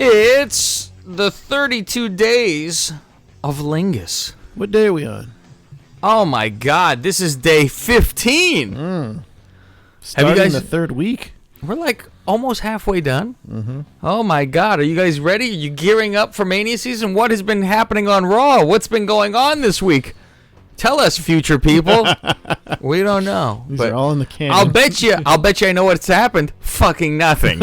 It's the 32 days of Lingus. What day are we on? Oh my God, this is day 15. Starting guys- the third week. We're like almost halfway done. Mm-hmm. Oh my God, are you guys ready? Are you gearing up for Mania season? What has been happening on Raw? What's been going on this week? Tell us, future people. We don't know. These but are all in the can. I'll bet you I know what's happened. Fucking nothing.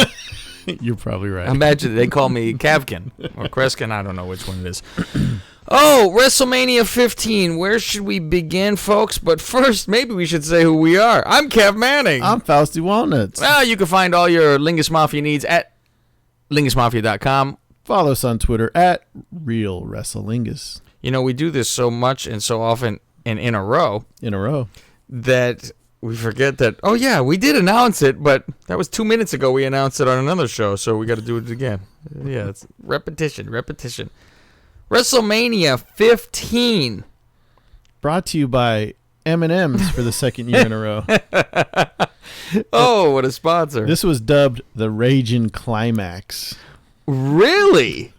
You're probably right. Imagine they call me Kavkin or Kreskin. I don't know which one it is. Oh, WrestleMania 15. Where should we begin, folks? But first, maybe we should say who we are. I'm Kev Manning. I'm Fausty Walnuts. Well, you can find all your Lingus Mafia needs at lingusmafia.com. Follow us on Twitter at RealWrestleLingus. You know, we do this so much and so often and in a row that we forget that, oh, yeah, we did announce it, but that was 2 minutes ago we announced it on another show, so we got to do it again. Yeah, it's repetition. WrestleMania 15. Brought to you by M&M's for the second year in a row. Oh, what a sponsor. This was dubbed the Ragin' Climax. Really?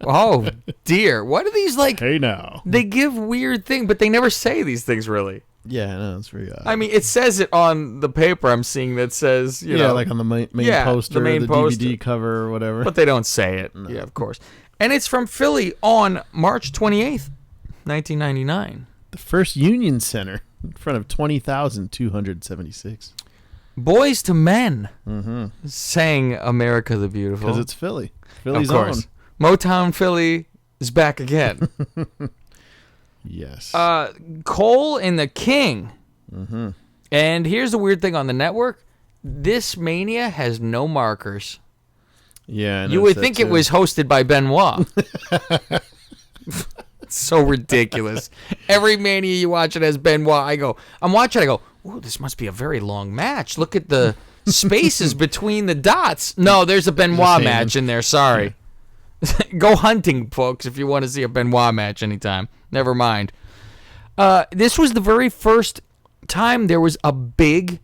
Oh, dear. What are these like? Hey, now. They give weird things, but they never say these things really. Yeah, no, it's pretty odd. I mean, it says it on the paper I'm seeing that says, you know. like on the main poster, the main poster. DVD cover or whatever. But they don't say it. No. Yeah, of course. And it's from Philly on March 28th, 1999. The first Union Center in front of 20,276. Boys to Men sang America the Beautiful. Because it's Philly. Philly's of course. Motown Philly is back again. Yes. Cole and the King. Mm-hmm. And here's the weird thing on the network. This Mania has no markers. Yeah, you would think it was hosted by Benoit. It's so ridiculous. Every Mania you watch it as Benoit. I'm watching, I go, ooh, this must be a very long match. Look at the spaces between the dots. No, there's a Benoit match in there. Sorry. Go hunting, folks, if you want to see a Benoit match anytime. Never mind. This was the very first time there was a big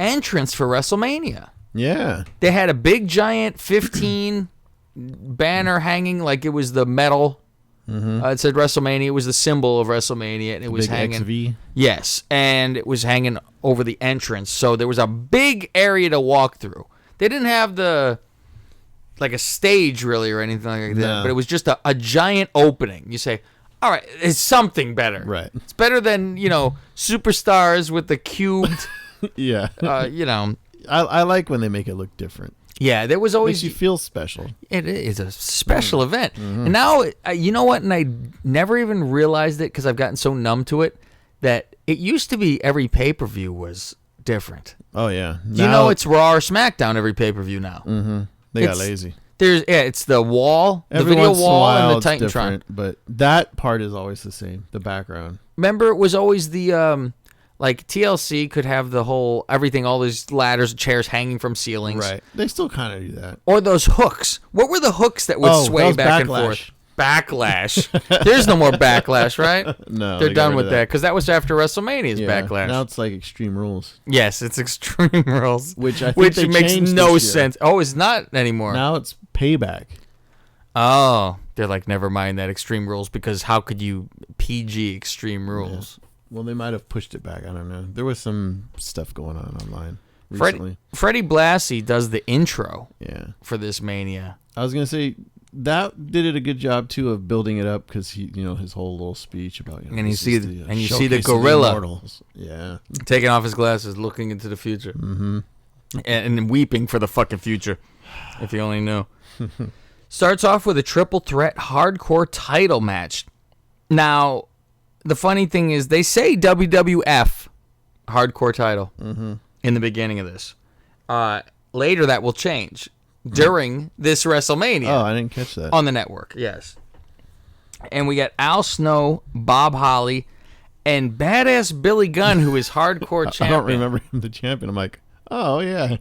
entrance for WrestleMania. Yeah. They had a big, giant 15 banner hanging like it was the metal. It said WrestleMania. It was the symbol of WrestleMania, and it was big hanging. XV. Yes, and it was hanging over the entrance. So there was a big area to walk through. They didn't have a stage really or anything like that, No. but it was just a giant opening. You say, all right, it's something better. Right. It's better than, superstars with the cubed, Yeah. I like when they make it look different. Yeah, there was always... Makes you feel special. It is a special event. And now, you know what? And I never even realized it because I've gotten so numb to it that it used to be every pay-per-view was different. Oh, yeah. It's Raw or SmackDown every pay-per-view now. Mm-hmm. They got lazy. It's the wall, Every the video once in a wall, while, and the it's Titantron. different, but that part is always the same, the background. Remember, it was always the... like TLC could have the whole everything, all these ladders and chairs hanging from ceilings. Right. They still kind of do that. Or those hooks. What were the hooks that would sway back and forth? Backlash. There's no more Backlash, right? No. They're done with that because that was after WrestleMania's Backlash. Now it's like Extreme Rules. Yes, it's Extreme Rules. Which I think they makes changed no this year. sense. Oh, it's not anymore. Now it's Payback. Oh, they're like, never mind that Extreme Rules because how could you PG Extreme Rules? Yeah. Well, they might have pushed it back. I don't know. There was some stuff going on online recently. Freddie Blassie does the intro for this Mania. I was going to say, that did it a good job, too, of building it up because he, his whole little speech about, and you see the showcase of gorilla immortals. Yeah. Taking off his glasses, looking into the future. Mm-hmm. And weeping for the fucking future, if you only knew. Starts off with a triple threat hardcore title match. Now, the funny thing is they say WWF hardcore title in the beginning of this. Later that will change during this WrestleMania. Oh, I didn't catch that. On the network, yes. And we got Al Snow, Bob Holly, and badass Billy Gunn, who is hardcore champion. I don't remember him the champion. I'm like, oh, yeah.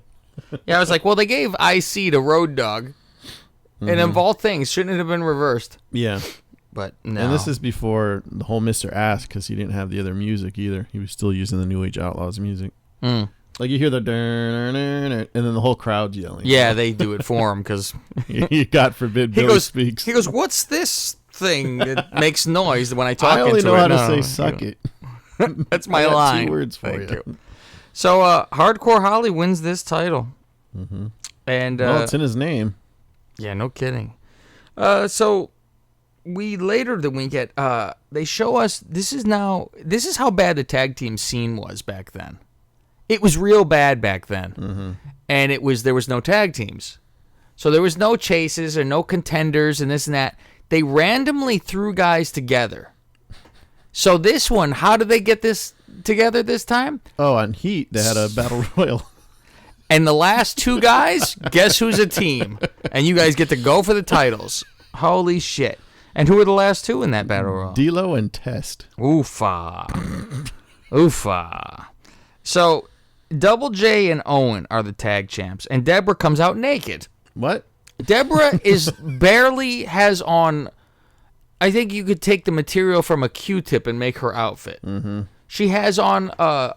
Yeah, I was like, well, they gave IC to Road Dogg. And of all things, shouldn't it have been reversed? Yeah. But no. And this is before the whole Mr. Ass because he didn't have the other music either. He was still using the New Age Outlaws music. Like you hear the and then the whole crowd's yelling. Yeah, they do it for him because God forbid Billy speaks. He goes, "What's this thing that makes noise when I talk I only into know it?" how to say "suck it." That's my I got line. 2 words for Thank you. So, Hardcore Holly wins this title, and Well, it's in his name. yeah, no kidding. So we later the week they show us this is how bad the tag team scene was back then. It was real bad back then, and there was no tag teams, so there was no chases or no contenders and this and that. They randomly threw guys together. So this one, how did they get this together this time? Oh, on Heat they had a battle royal. And the last 2 guys, guess who's a team? And you guys get to go for the titles. Holy shit. And who were the last 2 in that battle royal? D'Lo and Test. Oofa. Oofa. So, Double J and Owen are the tag champs. And Deborah comes out naked. What? Deborah barely has on... I think you could take the material from a Q-tip and make her outfit. Mm-hmm. She has on a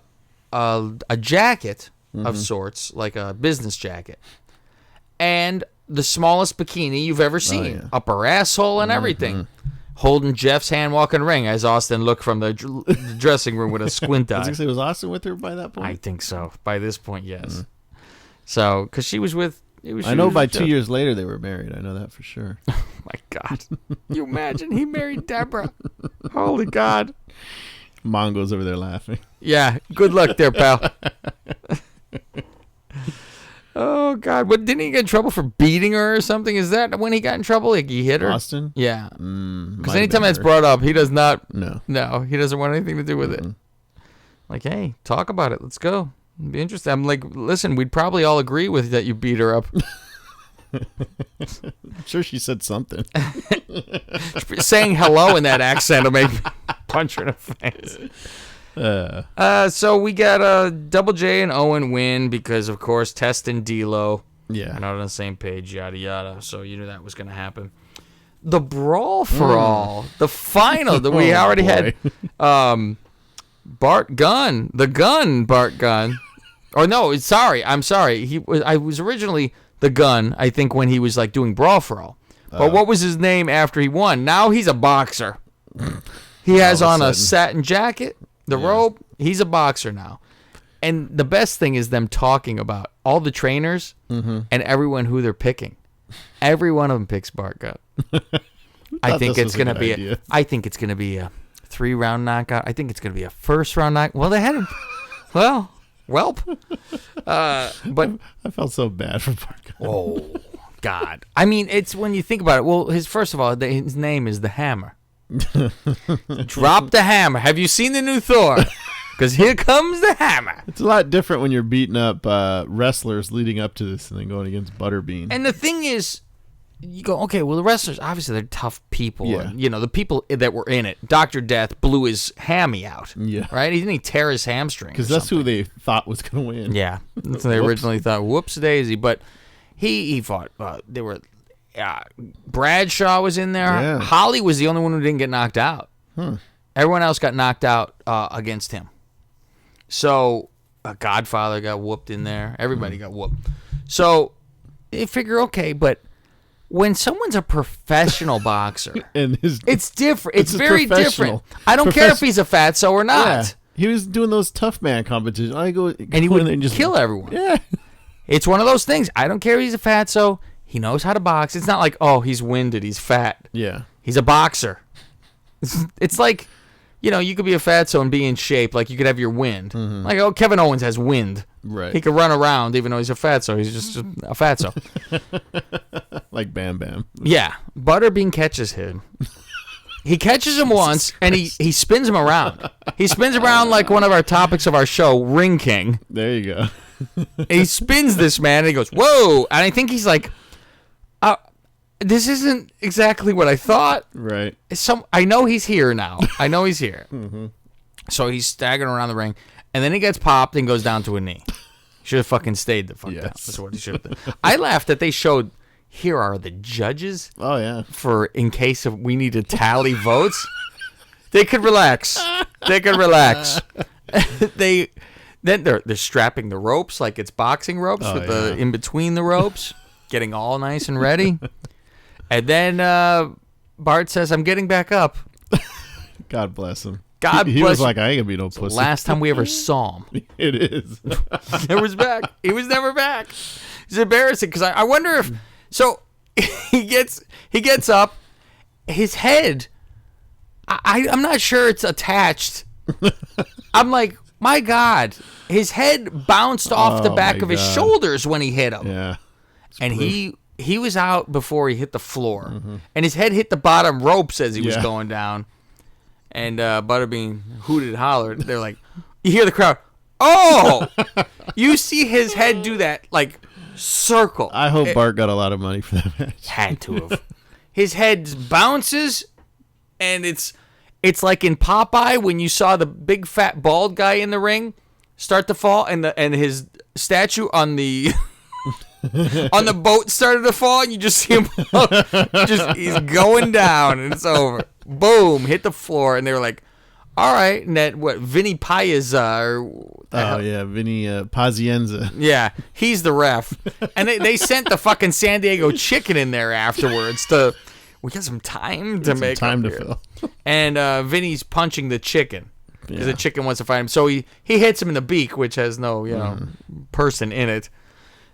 jacket of sorts, like a business jacket, and the smallest bikini you've ever seen, up her asshole and everything, holding Jeff's hand walking the ring as Austin looked from the dressing room with a squint eye. I was going to say, was Austin with her by that point? I think so. By this point, yes. So, because she was with... I know by 2 years later they were married. I know that for sure. Oh, my God. You imagine he married Deborah. Holy God. Mongo's over there laughing. Yeah. Good luck there, pal. Oh, God. What, didn't he get in trouble for beating her or something? Is that when he got in trouble? Like he hit her? Austin? Yeah. Because anytime that's brought up, he does not. No, he doesn't want anything to do with it. Like, hey, talk about it. Let's go. It'd be interesting. I'm like, listen, we'd probably all agree with that you beat her up. I'm sure she said something. Saying hello in that accent will make me punch her in the face. So we got Double J and Owen win because, of course, Test and D'Lo are not on the same page, yada, yada. So you knew that was going to happen. The Brawl for All, the final that we already had. Bart Gunn, Bart Gunn. Oh no, I'm sorry. I was originally the Gun, I think, when he was like doing Brawl for All. But what was his name after he won? Now he's a boxer. He has on a satin jacket, the robe. He's a boxer now. And the best thing is them talking about all the trainers and everyone who they're picking. Every one of them picks Bart Gunn. I think it's gonna be a 3-round knockout. I think it's gonna be a first-round knockout. Well, they had him. Well. Welp. But I felt so bad for Bart Gunn. Oh, God. I mean, it's when you think about it. Well, first of all, his name is the Hammer. Drop the hammer. Have you seen the new Thor? Because here comes the hammer. It's a lot different when you're beating up wrestlers leading up to this and then going against Butterbean. And the thing is, you go, okay, well, the wrestlers, obviously, they're tough people. Yeah. And, the people that were in it, Dr. Death blew his hammy out. Yeah. Right? He didn't tear his hamstring. Because that's who they thought was going to win. Yeah. So they originally thought, whoops daisy. But he fought. They were... Bradshaw was in there. Yeah. Holly was the only one who didn't get knocked out. Everyone else got knocked out against him. So, Godfather got whooped in there. Everybody got whooped. So, they figure, okay, but... When someone's a professional boxer, it's different. It's very different. I don't care if he's a fatso or not. Yeah. He was doing those tough man competitions. And he would just kill everyone. Yeah. It's one of those things. I don't care if he's a fatso. He knows how to box. It's not like, oh, he's winded, he's fat. Yeah. He's a boxer. It's like, you could be a fatso and be in shape. Like, you could have your wind. Mm-hmm. Like, oh, Kevin Owens has wind. Right. He could run around even though he's a fatso. He's just a fatso. Like Bam Bam. Yeah. Butterbean catches him. He catches him once, and he spins him around. He spins around like one of our topics of our show, Ring King. There you go. And he spins this man, and he goes, whoa. And I think he's like, this isn't exactly what I thought. Right. I know he's here now. I know he's here. Mm-hmm. So he's staggering around the ring, and then he gets popped and goes down to a knee. Should have fucking stayed the fuck down. That's what he should have done. I laughed that they showed, here are the judges. Oh, yeah. For in case of we need to tally votes. They could relax. They could relax. Then they're strapping the ropes like it's boxing ropes with the in between the ropes, getting all nice and ready. And then Bart says, "I'm getting back up." God bless him. He was like, I ain't gonna be no pussy. Last time we ever saw him. It is. Never was back. He was never back. It's embarrassing because I wonder if so he gets up, his head. I'm not sure it's attached. I'm like, my God, his head bounced off the back of his shoulders when he hit him. Yeah, and he was out before he hit the floor, and his head hit the bottom ropes as he was going down. And Butterbean hooted, hollered. They're like, you hear the crowd. Oh, you see his head do that like circle. I hope Bart got a lot of money for that match. Had to have. His head bounces, and it's like in Popeye when you saw the big fat bald guy in the ring start to fall, and his statue on the on the boat started to fall, and you just see him he's going down, and it's over. Boom, hit the floor, and they were like, all right. And that, Vinny Pagliazza, Vinny Pazienza. Yeah, he's the ref. And they sent the fucking San Diego Chicken in there afterwards we got some time to make time up to here. fill. And Vinny's punching the chicken because the chicken wants to fight him. So he hits him in the beak, which has no person in it.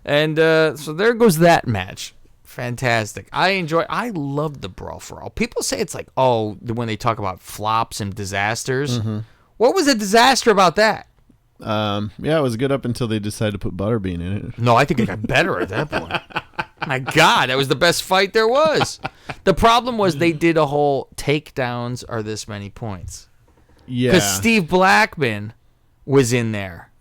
And so there goes that match. Fantastic. I loved the Brawl for All. People say it's like, when they talk about flops and disasters. What was a disaster about that? It was good up until they decided to put Butterbean in it. No, I think it got better at that point. My God, that was the best fight there was. The problem was they did a whole takedowns are this many points. Yeah. Because Steve Blackman was in there.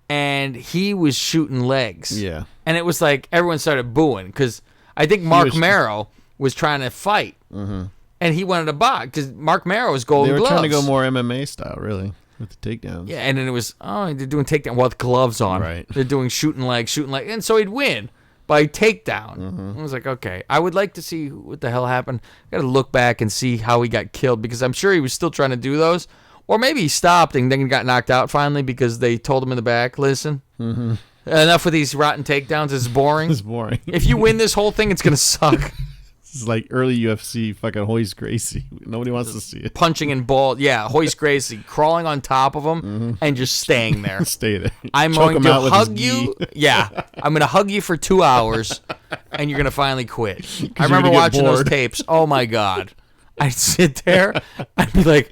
And he was shooting legs. Yeah. And it was like everyone started booing because I think Mark Marrow was trying to fight. And he wanted to box because Mark Marrow was Golden Gloves. They were trying to go more MMA style, really, with the takedowns. Yeah, and then it was, they're doing takedown with gloves on. Right. They're doing shooting legs. And so he'd win by takedown. I was like, okay, I would like to see what the hell happened. I got to look back and see how he got killed because I'm sure he was still trying to do those. Or maybe he stopped and then got knocked out finally because they told him in the back, listen, enough with these rotten takedowns. It's boring. It's boring. If you win this whole thing, it's going to suck. This is like early UFC fucking Hoist Gracie. Nobody wants to see it. Punching and ball. Yeah, Hoist Gracie crawling on top of him and just staying there. Stay there. I'm going to hug you. Yeah, I'm going to hug you for 2 hours and you're going to finally quit. I remember watching those tapes. Oh, my God. I'd sit there. I'd be like,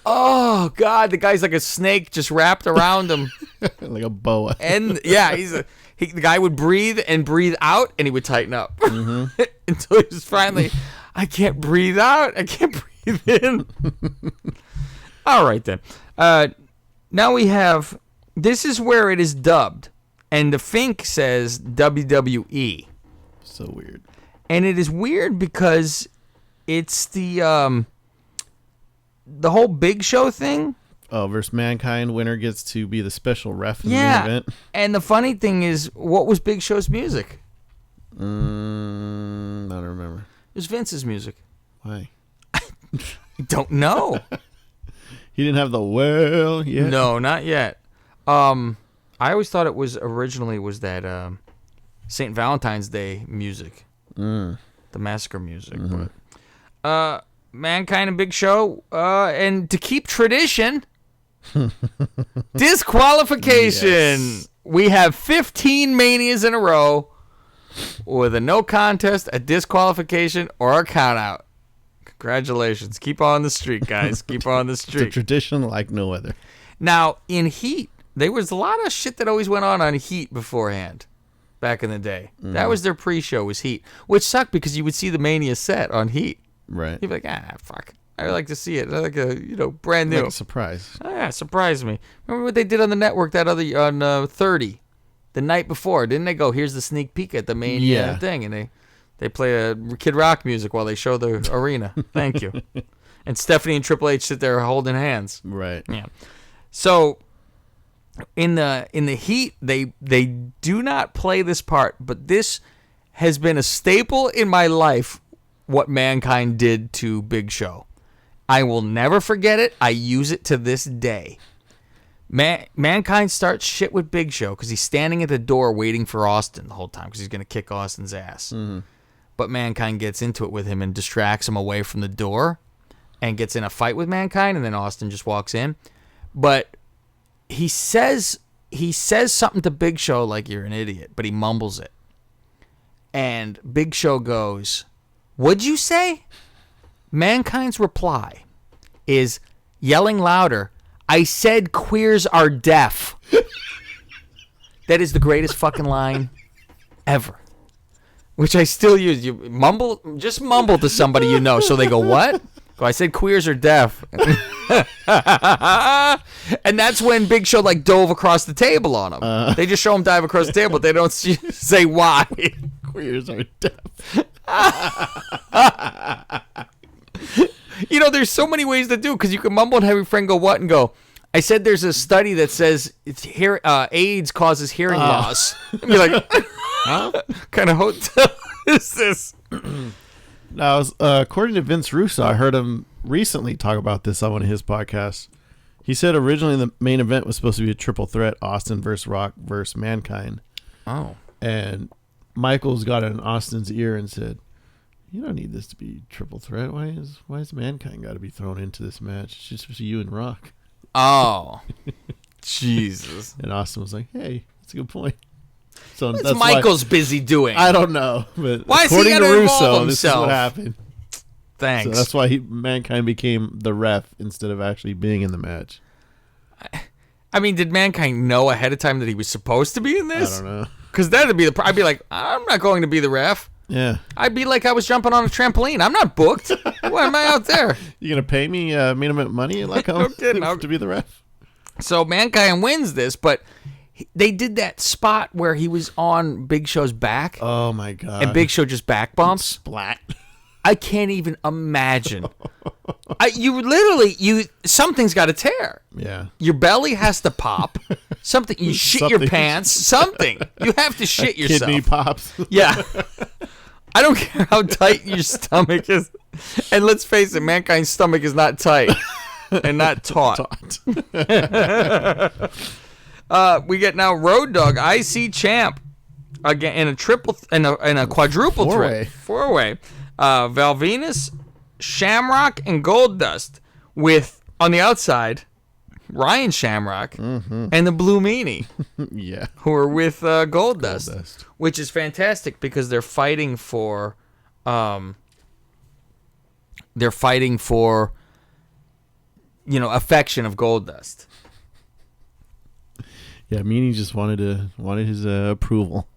oh, God, the guy's like a snake just wrapped around him. Like a boa. And, yeah, the guy would breathe and breathe out, and he would tighten up. Until he was finally, I can't breathe out. I can't breathe in. All right, then. Now we have, this is where it is dubbed. And the Fink says WWE. So weird. And it is weird because it's the whole Big Show thing. Oh, versus Mankind. Winner gets to be the special ref in the main event. And the funny thing is, what was Big Show's music? I don't remember. It was Vince's music. Why? I don't know. He didn't have the well yet? No, not yet. I always thought it was originally that St. Valentine's Day music. The massacre music. But Mankind and Big Show. And to keep tradition, disqualification. Yes. We have 15 Manias in a row with a no contest, a disqualification, or a count out. Congratulations. Keep on the streak, guys. Keep on the streak. It's a tradition like no other. Now, in Heat, there was a lot of shit that always went on Heat beforehand. Back in the day. That was their pre-show, was Heat. Which sucked because you would see the Mania set on Heat. Right. You'd be like, fuck. I like to see it. I like brand new. Like a surprise. Oh, yeah, surprised me. Remember what they did on the network that other on 30, the night before? Didn't they go, here's the sneak peek at the Mania thing, and they play a Kid Rock music while they show the arena. Thank you. And Stephanie and Triple H sit there holding hands. Right. Yeah. So in the Heat, they do not play this part, but this has been a staple in my life. What Mankind did to Big Show. I will never forget it. I use it to this day. Mankind starts shit with Big Show because he's standing at the door waiting for Austin the whole time because he's going to kick Austin's ass. Mm-hmm. But Mankind gets into it with him and distracts him away from the door and gets in a fight with Mankind, and then Austin just walks in. But he says something to Big Show like, "You're an idiot," but he mumbles it. And Big Show goes, "What'd you say?" Mankind's reply is yelling louder, "I said queers are deaf." That is the greatest fucking line ever. Which I still use. You just mumble to somebody you know, so they go, "What?" Go, "I said queers are deaf." And that's when Big Show like dove across the table on him. They just show him dive across the table, but they don't say why. Queers are deaf. You know, there's so many ways to do, because you can mumble and have your friend go, "What?" and go, "I said there's a study that says AIDS causes hearing loss." And be like, huh? What kind of hotel is this? Now, according to Vince Russo, I heard him recently talk about this on one of his podcasts. He said originally the main event was supposed to be a triple threat, Austin versus Rock versus Mankind. Oh. And Michaels got in Austin's ear and said, "You don't need this to be triple threat. Why is Mankind got to be thrown into this match? It's just you and Rock." Oh. Jesus. And Austin was like, "Hey, that's a good point." So What's that's Michaels busy doing? I don't know, but why is he according to gotta Russo, involve this is himself? what happened. Thanks. So that's why Mankind became the ref instead of actually being in the match. I mean, did Mankind know ahead of time that he was supposed to be in this? I don't know. Because that'd be I'd be like, "I'm not going to be the ref." Yeah. I'd be like I was jumping on a trampoline. I'm not booked. Why am I out there? You gonna pay me main event money like No kidding. to be the ref? So Mankind wins this, but they did that spot where he was on Big Show's back. Oh my god! And Big Show just back bumps. Splat. I can't even imagine. Something's got to tear. Yeah. Your belly has to pop. Something. You shit your pants. Something. You have to shit yourself. Kidney pops. Yeah. I don't care how tight your stomach is. And let's face it, Mankind's stomach is not tight and not taut. We get now Road Dogg, IC champ, again in a quadruple threat, four-way. Val Venus, Shamrock, and Goldust, with on the outside Ryan Shamrock and the Blue Meanie, yeah, who are with Goldust, which is fantastic because they're fighting for affection of Goldust. Yeah, Meanie just wanted his approval.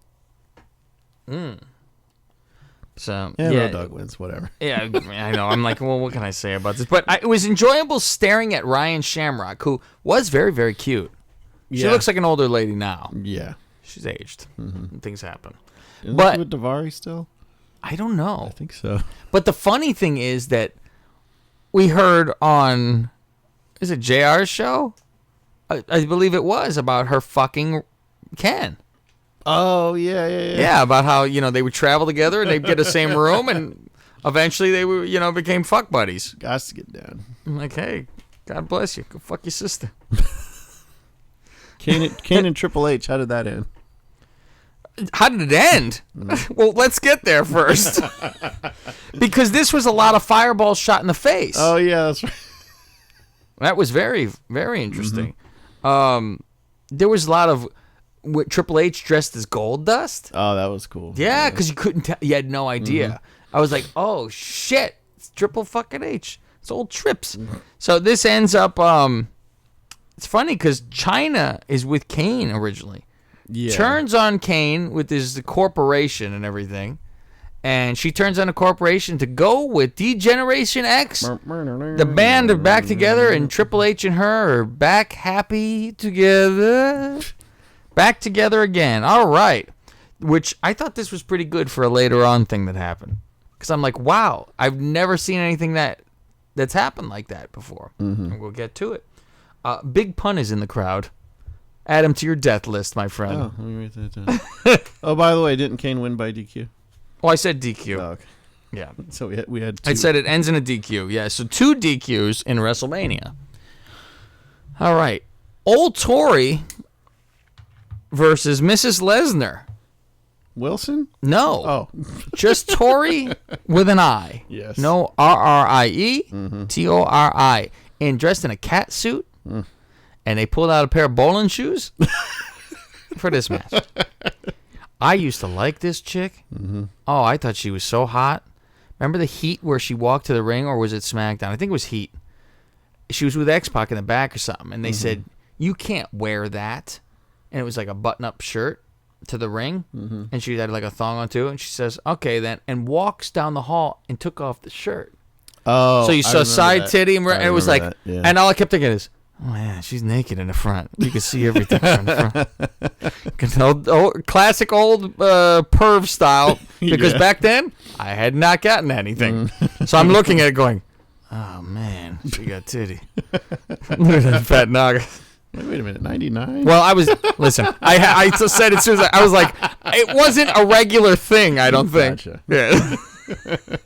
So Road Dogg wins, whatever. Yeah, I know. I'm like, well, what can I say about this? But it was enjoyable staring at Ryan Shamrock, who was very, very cute. She looks like an older lady now. Yeah, she's aged. Things happen. Isn't but she with Daivari still? I don't know. I think so. But the funny thing is that we heard on, is it JR's show? I believe it was about her fucking Ken. Oh, yeah. Yeah, about how, they would travel together and they'd get the same room and eventually they were, became fuck buddies. Got to get down. I'm like, hey, God bless you. Go fuck your sister. Kane and Triple H, how did that end? How did it end? Well, let's get there first. Because this was a lot of fireballs shot in the face. Oh, yeah, that's right. That was very, very interesting. There was a lot of Triple H dressed as Goldust. Oh, that was cool. Yeah, because you couldn't tell. You had no idea. I was like, oh, shit. It's Triple fucking H. It's old Trips. So this ends up, it's funny because Chyna is with Kane originally. Yeah. Turns on Kane with his corporation and everything. And she turns on the corporation to go with D-Generation X. The band are back together, and Triple H and her are back happy together. Back together again. All right. Which I thought this was pretty good for a later on thing that happened. Because I'm like, wow, I've never seen anything that's happened like that before. And we'll get to it. Big Pun is in the crowd. Add him to your death list, my friend. Oh, let me write that down. Oh, by the way, didn't Kane win by DQ? Oh, I said DQ. Oh, okay. Yeah. So we had two. I said it ends in a DQ. Yeah, so 2 DQs in WrestleMania. All right. Old Tory versus Mrs. Lesnar. Wilson? No. Oh. Just Tori with an I. Yes. No, R-R-I-E, T-O-R-I. And dressed in a cat suit. And they pulled out a pair of bowling shoes for this match. I used to like this chick. Oh, I thought she was so hot. Remember the Heat where she walked to the ring, or was it SmackDown? I think it was Heat. She was with X-Pac in the back or something, and they said, you can't wear that. And it was like a button-up shirt to the ring, and she had like a thong on too, and she says, okay then, and walks down the hall and took off the shirt. Oh, so you saw side titty, and it was like, that, yeah. and all I kept thinking is, oh man, she's naked in the front. You can see everything from the front. Classic old perv style, because back then, I had not gotten anything. So I'm looking at it going, oh man, she got titty. Look at that fat naga. Wait a minute, 99? Well, listen, I said it soon as I was like, it wasn't a regular thing, I don't think. Gotcha. Yeah.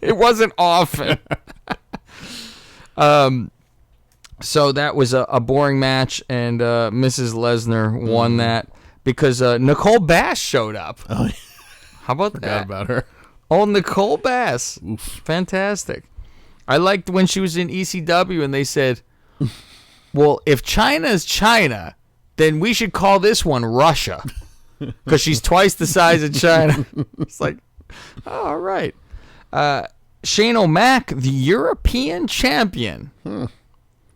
It wasn't often. So that was a boring match, and Mrs. Lesnar won that because Nicole Bass showed up. Oh, yeah. How about Forgot that? about her. Oh, Nicole Bass. Oof. Fantastic. I liked when she was in ECW and they said, well, if China's China, then we should call this one Russia because she's twice the size of China. It's like, oh, all right. Shane O'Mac, the European champion, Look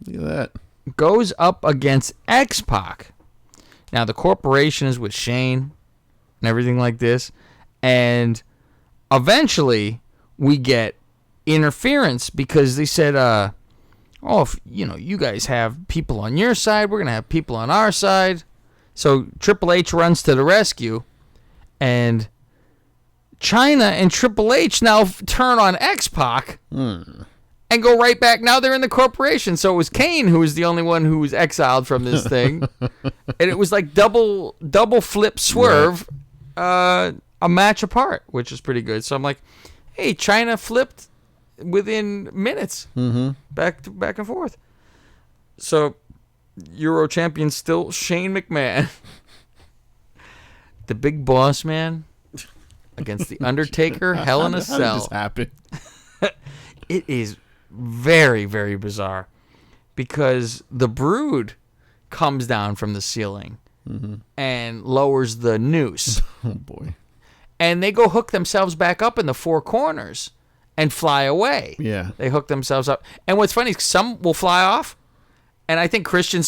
at that. goes up against X-Pac. Now, the corporation is with Shane and everything like this. And eventually, we get interference because they said, if you guys have people on your side, we're going to have people on our side. So Triple H runs to the rescue. And China and Triple H now turn on X-Pac. And go right back. Now they're in the corporation. So it was Kane who was the only one who was exiled from this thing. And it was like double flip swerve, a match apart, which is pretty good. So I'm like, hey, China flipped within minutes. Back and forth. So Euro champion still Shane McMahon. The Big Boss Man against the Undertaker, Hell in a Cell. How did this happen? It is very, very bizarre because the Brood comes down from the ceiling and lowers the noose. Oh, boy. And they go hook themselves back up in the four corners and fly away. Yeah. They hook themselves up. And what's funny is some will fly off. And I think Christian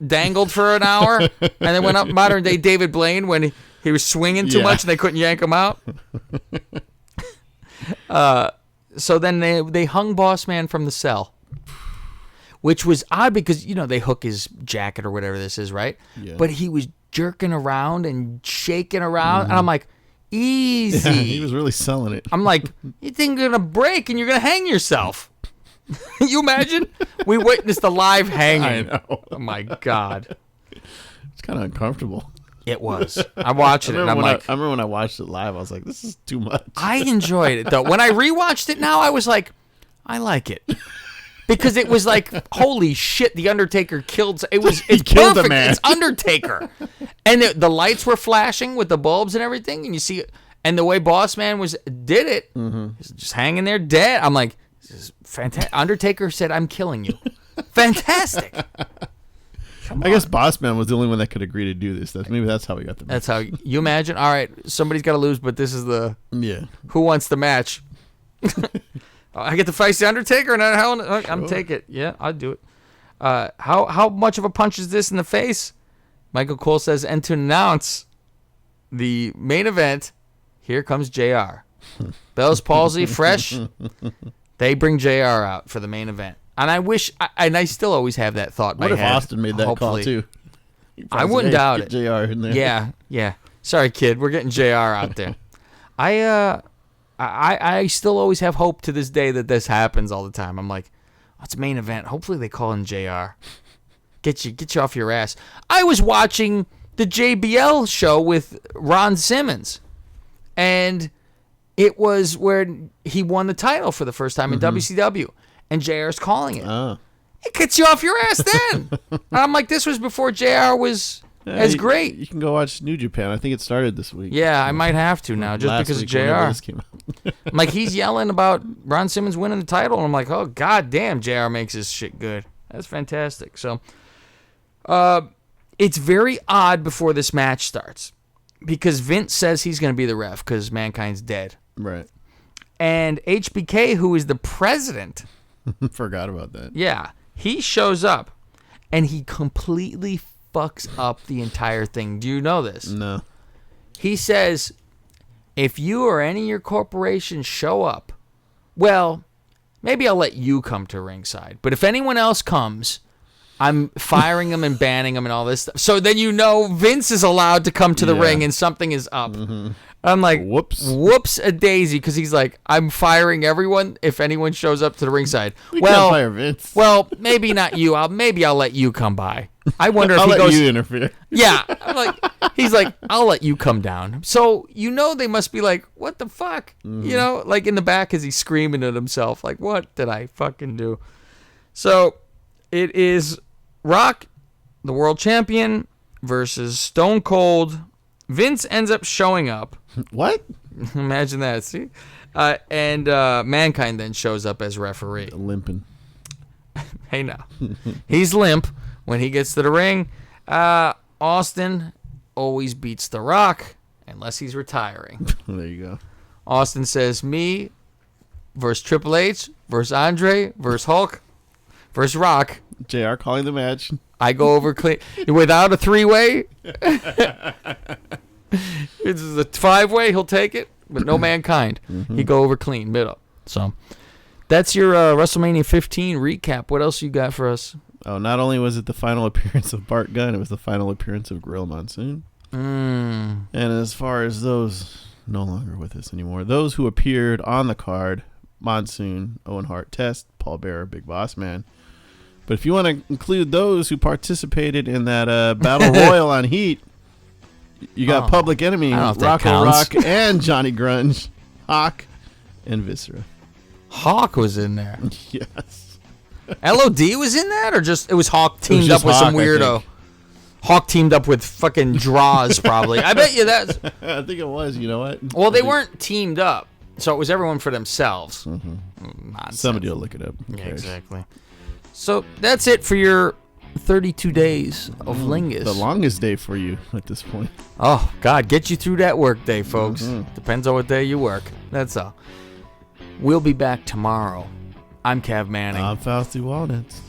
dangled for an hour and then went up modern day David Blaine when he was swinging too much and they couldn't yank him out. So then they hung Boss Man from the cell, which was odd because, they hook his jacket or whatever this is, right? Yeah. But he was jerking around and shaking around. And I'm like, easy. Yeah, he was really selling it. I'm like, you think you're going to break and you're going to hang yourself. You imagine? We witnessed a live hanging. I know. Oh, my God. It's kind of uncomfortable. It was. I watched it and I'm like. I remember when I watched it live, I was like, this is too much. I enjoyed it, though. When I rewatched it now, I was like, I like it. Because it was like, holy shit, The Undertaker killed. It's killed perfect. a man. It's Undertaker. And the lights were flashing with the bulbs and everything. And you see it. And the way Boss Man did it, just hanging there dead. I'm like, this is fantastic. Undertaker said, I'm killing you. Fantastic. I guess Boss Man was the only one that could agree to do this. Maybe that's how we got the match. That's how you imagine. All right, somebody's got to lose, but this is the who wants the match. I get to face the Undertaker, and I'm take it. Yeah, I'll do it. How much of a punch is this in the face? Michael Cole says, and to announce the main event, here comes JR. Bell's palsy, fresh. They bring JR out for the main event. And I wish, and I still always have that thought in my What if head. Austin made that call too? I wouldn't doubt it. JR in there. Yeah. Sorry, kid. We're getting JR out there. I still always have hope to this day that this happens all the time. I'm like, it's a main event. Hopefully they call in JR. Get you off your ass. I was watching the JBL show with Ron Simmons, and it was where he won the title for the first time in WCW. And JR's calling it. Oh. It gets you off your ass then. I'm like, this was before JR was as great. You can go watch New Japan. I think it started this week. Yeah, I might have to now just because of JR. I'm like, he's yelling about Ron Simmons winning the title, and I'm like, oh, god damn, JR makes this shit good. That's fantastic. So, it's very odd before this match starts because Vince says he's going to be the ref because Mankind's dead. Right. And HBK, who is the president... Forgot about that. Yeah. He shows up, and he completely fucks up the entire thing. Do you know this? No. He says, if you or any of your corporations show up, well, maybe I'll let you come to ringside. But if anyone else comes, I'm firing them and banning them and all this stuff. So then you know Vince is allowed to come to the ring and something is up. Mm-hmm. I'm like, whoops a daisy, because he's like, I'm firing everyone if anyone shows up to the ringside. We can't fire Vince. Well, maybe not you. Maybe I'll let you come by. I wonder if I'll he let goes. You interfere. Yeah, I'm like, he's like, I'll let you come down. So you know they must be like, what the fuck? Mm-hmm. You know, like in the back as he's screaming at himself, like, what did I fucking do? So it is Rock, the world champion, versus Stone Cold. Vince ends up showing up. What? Imagine that. See, and Mankind then shows up as referee. Limping. Hey now, he's limp when he gets to the ring. Austin always beats The Rock unless he's retiring. There you go. Austin says me versus Triple H versus Andre versus Hulk versus Rock. JR calling the match. I go over clean without a 3-way. It's a 5-way. He'll take it, but no Mankind. Mm-hmm. He go over clean middle. So that's your WrestleMania 15 recap. What else you got for us? Oh, not only was it the final appearance of Bart Gunn, it was the final appearance of Gorilla Monsoon. And as far as those no longer with us anymore, those who appeared on the card: Monsoon, Owen Hart, Test, Paul Bearer, Big Boss Man. But if you want to include those who participated in that Battle Royal on Heat, you got Public Enemy, Rocco Rock, and Johnny Grunge, Hawk, and Viscera. Hawk was in there. Yes. LOD was in that, or just it was Hawk teamed up with some weirdo? Hawk teamed up with fucking Draws, probably. I bet you that's... I think it was, you know what? Well, they weren't teamed up, so it was everyone for themselves. Mm-hmm. Somebody will look it up. Yeah, exactly. So that's it for your 32 days of Lingus. The longest day for you at this point. Oh, God, get you through that work day, folks. Mm-hmm. Depends on what day you work. That's all. We'll be back tomorrow. I'm Cav Manning. I'm Fausti Walnuts.